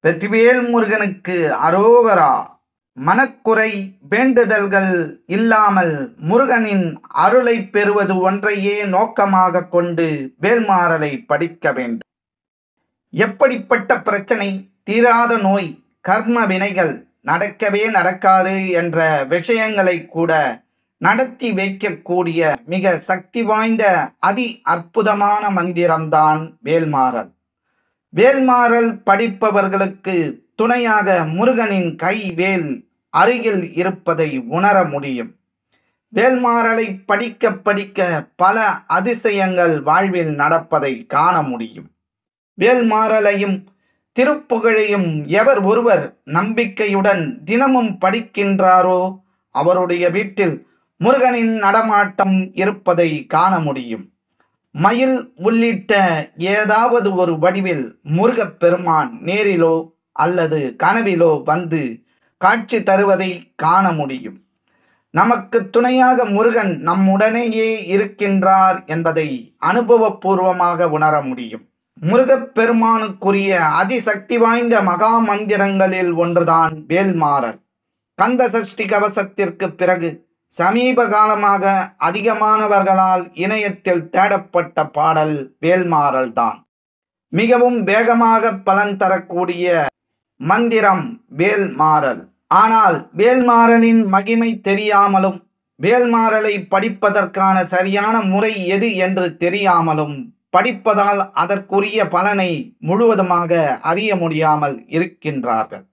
வெற்றிவேல் முருகனுக்கு அரோகரா. மனக்குறை வேண்டுதல்கள் இல்லாமல் முருகனின் அருளை பெறுவது ஒன்றையே நோக்கமாக கொண்டு வேல்மாறலை படிக்க வேண்டும். எப்படிப்பட்ட பிரச்சனை, தீராத நோய், கர்ம வினைகள், நடக்கவே நடக்காது என்ற விஷயங்களை கூட நடத்தி வைக்கக்கூடிய மிக சக்தி வாய்ந்த அதி அற்புதமான மந்திரம்தான் வேல்மாறல். வேல்மாறல் படிப்பவர்களுக்கு துணையாக முருகனின் கை வேல் அருகில் இருப்பதை உணர முடியும். வேல்மாறலை படிக்க படிக்க பல அதிசயங்கள் வாழ்வில் நடப்பதை காண முடியும். வேல்மாறலையும் திருப்புகழையும் எவர் ஒருவர் நம்பிக்கையுடன் தினமும் படிக்கின்றாரோ அவருடைய வீட்டில் முருகனின் நடமாட்டம் இருப்பதை காண முடியும். மயில் உள்ளிட்ட ஏதாவது ஒரு வடிவில் முருகப்பெருமான் நேரிலோ அல்லது கனவிலோ வந்து காட்சி தருவதை காண முடியும். நமக்கு துணையாக முருகன் நம்முடனேயே இருக்கின்றார் என்பதை அனுபவபூர்வமாக உணர முடியும். முருகப்பெருமானுக்குரிய அதிசக்தி வாய்ந்த மகா மந்திரங்களில் ஒன்றுதான் வேல்மாறல். கந்த சஷ்டி கவசத்திற்கு பிறகு சமீப காலமாக அதிகமானவர்களால் இணையத்தில் தேடப்பட்ட பாடல் வேல்மாறல் தான். மிகவும் வேகமாக பலன் தரக்கூடிய மந்திரம் வேல்மாறல். ஆனால் வேல்மாறலின் மகிமை தெரியாமலும் வேல்மாறலை படிப்பதற்கான சரியான முறை எது என்று தெரியாமலும் படிப்பதால் அதற்குரிய பலனை முழுவதுமாக அறிய முடியாமல் இருக்கின்றார்கள்.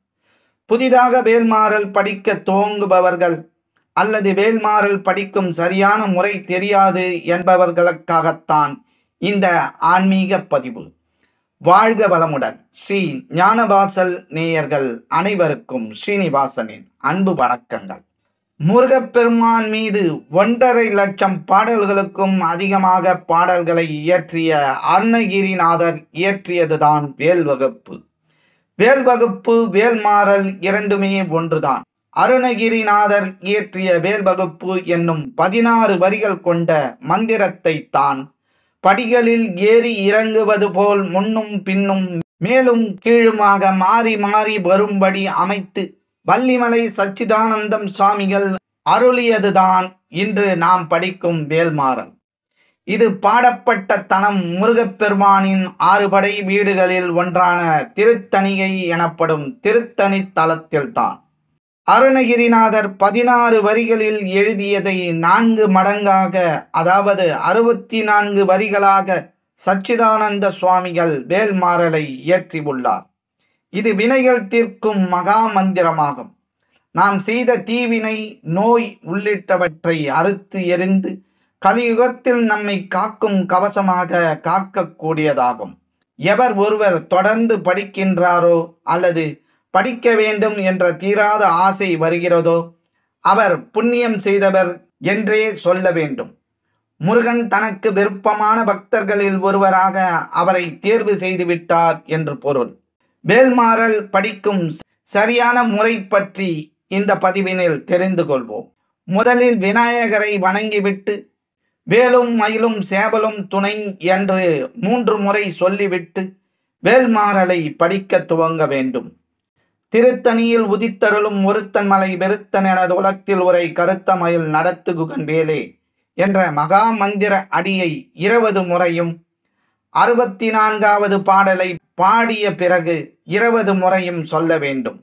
புதிதாக வேல்மாறல் படிக்க துவங்குபவர்கள் அல்லது வேல்மாறல் படிக்கும் சரியான முறை தெரியாது என்பவர்களுக்காகத்தான் இந்த ஆன்மீக பதிவு. வாழ்க வளமுடன். ஸ்ரீ ஞானவாசல் நேயர்கள் அனைவருக்கும் ஸ்ரீனிவாசனின் அன்பு வணக்கங்கள். முருகப்பெருமான் மீது 1.5 லட்சம் பாடல்களுக்கும் அதிகமாக பாடல்களை இயற்றிய அருணகிரிநாதர் இயற்றியதுதான் வேல்வகுப்பு. வேல்வகுப்பு வேல்மாறல் இரண்டுமே ஒன்றுதான். அருணகிரிநாதர் இயற்றிய வேல்வகுப்பு என்னும் 16 வரிகள் கொண்ட மந்திரத்தை தான் படிகளில் ஏறி இறங்குவது போல் முன்னும் பின்னும் மேலும் கீழுமாக மாறி மாறி வரும்படி அமைத்து வள்ளிமலை சச்சிதானந்தம் சுவாமிகள் அருளியதுதான் இன்று நாம் படிக்கும் வேல்மாறல். இது பாடப்பட்ட தலம் முருகப்பெருமானின் 6 படை வீடுகளில் ஒன்றான திருத்தணிகை எனப்படும் திருத்தணி தலத்தில்தான். அருணகிரிநாதர் 16 வரிகளில் எழுதியதை 4 மடங்காக, அதாவது 64 வரிகளாக சச்சிதானந்த சுவாமிகள் வேல்மாறலை இயற்றியுள்ளார். இது வினைகள் தீர்க்கும் மகா மந்திரமாகும். நாம் செய்த தீவினை, நோய் உள்ளிட்டவற்றை அறுத்து எறிந்து கலியுகத்தில் நம்மை காக்கும் கவசமாக காக்கக்கூடியதாகும். எவர் ஒருவர் தொடர்ந்து படிக்கின்றாரோ அல்லது படிக்க வேண்டும் என்ற தீராத ஆசை வருகிறதோ அவர் புண்ணியம் செய்தவர் என்றே சொல்ல வேண்டும். முருகன் தனக்கு விருப்பமான பக்தர்களில் ஒருவராக அவரை தேர்வு செய்துவிட்டார் என்று பொருள். வேல்மாறல் படிக்கும் சரியான முறை பற்றி இந்த பதிவினில் தெரிந்து கொள்வோம். முதலில் விநாயகரை வணங்கிவிட்டு வேலும் மயிலும் சேவலும் துணை என்று 3 முறை சொல்லிவிட்டு வேல்மாறலை படிக்க துவங்க வேண்டும். திருத்தணியில் உதித்தருளும் ஒருத்தன் மலை வெறுத்தன் எனது உலகத்தில் உரை கருத்த மயில் நடத்துகுகன் வேலே என்ற மகா மந்திர அடியை 20 முறையும் 64வது பாடலை பாடிய பிறகு 20 முறையும் சொல்ல வேண்டும்.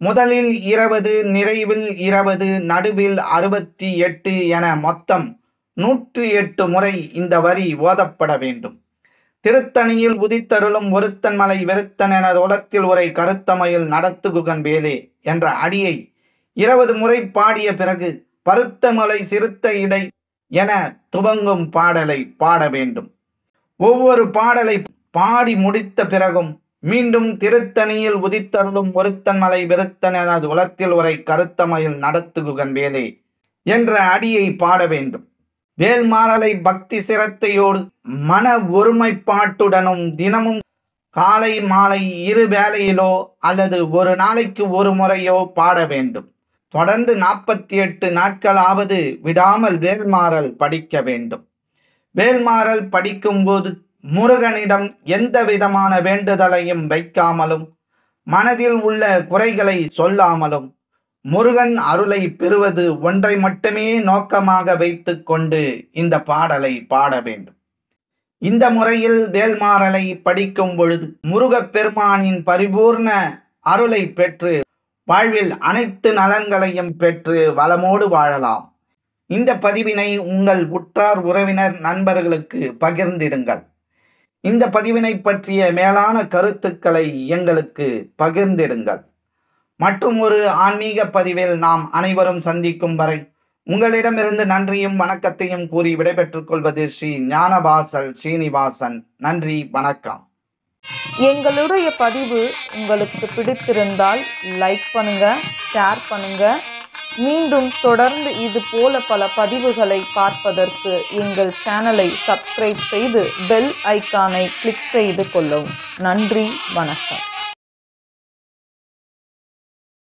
முதலில் 20, நிறைவில் 20, நடுவில் 68 என மொத்தம் 108 முறை இந்த வரி ஓதப்பட வேண்டும். திருத்தணியில் உதித்தருளும் ஒருத்தன் மலை வெறுத்தன் எனது உலகத்தில் உரை கருத்தமையில் நடத்துகுகன் வேலே என்ற அடியை 20 முறை பாடிய பிறகு பருத்தமலை சிறுத்த இடை என துவங்கும் பாடலை பாட வேண்டும். ஒவ்வொரு பாடலை பாடி முடித்த பிறகும் மீண்டும் திருத்தணியில் உதித்தருளும் ஒருத்தன் மலை வெறுத்தன் எனது உலகத்தில் உரை கருத்தமையில் நடத்துகுகன் வேலே என்ற அடியை பாட வேண்டும். வேல்மாறலை பக்தி சிரத்தையோடு மன ஒருமைப்பாட்டுடனும் தினமும் காலை மாலை 2 வேளையிலோ அல்லது ஒரு நாளைக்கு 1 முறையோ பாட வேண்டும். தொடர்ந்து 48 நாட்களாவது விடாமல் வேல்மாறல் படிக்க வேண்டும். வேல்மாறல் படிக்கும்போது முருகனிடம் எந்த விதமான வேண்டுதலையும் வைக்காமலும் மனதில் உள்ள குறைகளை சொல்லாமலும் முருகன் அருளை பெறுவது ஒன்றை மட்டுமே நோக்கமாக வைத்து கொண்டு இந்த பாடலை பாட வேண்டும். இந்த முறையில் வேல்மாறலை படிக்கும் பொழுது முருகப்பெருமானின் பரிபூர்ண அருளை பெற்று வாழ்வில் அனைத்து நலன்களையும் பெற்று வளமோடு வாழலாம். இந்த பதிவினை உங்கள் உற்றார் உறவினர் நண்பர்களுக்கு பகிர்ந்திடுங்கள். இந்த பதிவினை பற்றிய மேலான கருத்துக்களை எங்களுக்கு பகிர்ந்திடுங்கள். மற்றும் ஒரு ஆன்மீக பதிவில் நாம் அனைவரும் சந்திக்கும் வரை உங்களிடமிருந்து நன்றியும் வணக்கத்தையும் கூறி விடைபெற்றுக் கொள்வது ஸ்ரீ ஞானவாசல் ஸ்ரீனிவாசன். நன்றி, வணக்கம். எங்களுடைய பதிவு உங்களுக்கு பிடித்திருந்தால் லைக் பண்ணுங்க, ஷேர் பண்ணுங்க. மீண்டும் தொடர்ந்து இது போல பல பதிவுகளை பார்ப்பதற்கு எங்கள் சேனலை சப்ஸ்கிரைப் செய்து பெல் ஐக்கானை கிளிக் செய்து கொள்ளவும். நன்றி, வணக்கம்.